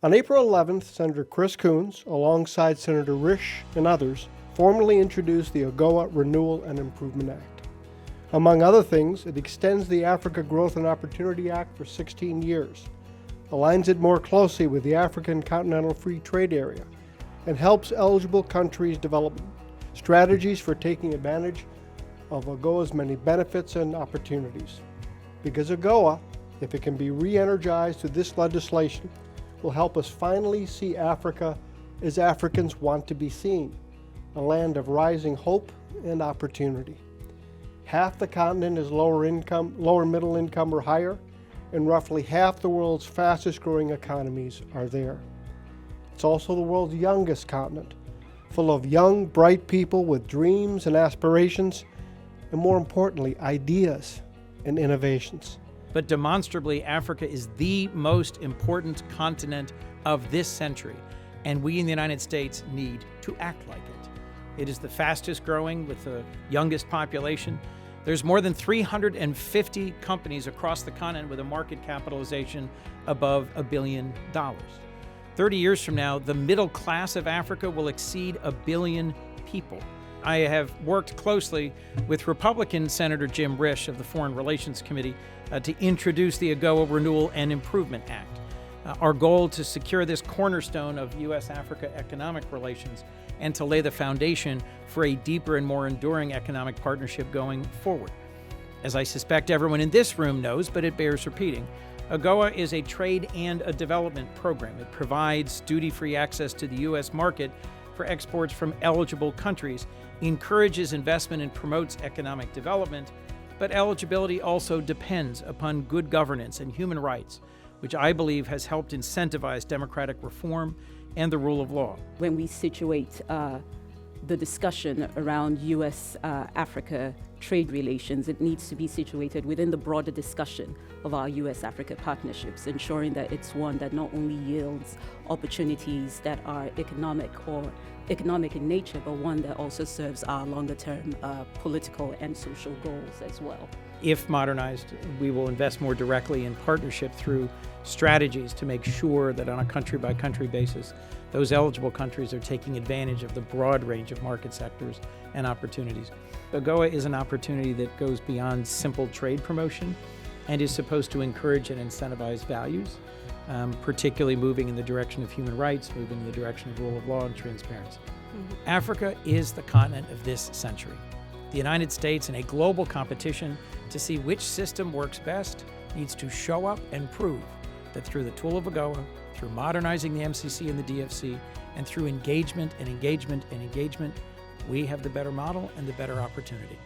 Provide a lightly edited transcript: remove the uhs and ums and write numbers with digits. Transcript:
On April 11th, Senator Chris Coons, alongside Senator Risch and others, formally introduced the AGOA Renewal and Improvement Act. Among other things, it extends the Africa Growth and Opportunity Act for 16 years, aligns it more closely with the African Continental Free Trade Area, and helps eligible countries develop strategies for taking advantage of AGOA's many benefits and opportunities. Because AGOA, if it can be re-energized through this legislation, will help us finally see Africa as Africans want to be seen, a land of rising hope and opportunity. Half the continent is lower middle income or higher, and roughly half the world's fastest growing economies are there. It's also the world's youngest continent, full of young, bright people with dreams and aspirations, and more importantly, ideas and innovations. But demonstrably, Africa is the most important continent of this century, and we in the United States need to act like it. It is the fastest growing with the youngest population. There's more than 350 companies across the continent with a market capitalization above $1 billion. 30 years from now, the middle class of Africa will exceed 1 billion people. I have worked closely with Republican Senator Jim Risch of the Foreign Relations Committee to introduce the AGOA Renewal and Improvement Act. Our goal to secure this cornerstone of U.S.-Africa economic relations and to lay the foundation for a deeper and more enduring economic partnership going forward. As I suspect everyone in this room knows, but it bears repeating, AGOA is a trade and a development program. It provides duty-free access to the U.S. market for exports from eligible countries, encourages investment and promotes economic development, but eligibility also depends upon good governance and human rights, which I believe has helped incentivize democratic reform and the rule of law. When we situate the discussion around U.S.-Africa trade relations, it needs to be situated within the broader discussion of our U.S.-Africa partnerships, ensuring that it's one that not only yields opportunities that are economic in nature, but one that also serves our longer-term political and social goals as well. If modernized, we will invest more directly in partnership through strategies to make sure that on a country-by-country basis, those eligible countries are taking advantage of the broad range of market sectors and opportunities. AGOA is an opportunity that goes beyond simple trade promotion and is supposed to encourage and incentivize values, particularly moving in the direction of human rights, moving in the direction of rule of law and transparency. Africa is the continent of this century. The United States, in a global competition to see which system works best, needs to show up and prove that through the tool of AGOA, through modernizing the MCC and the DFC, and through engagement and engagement and engagement, we have the better model and the better opportunity.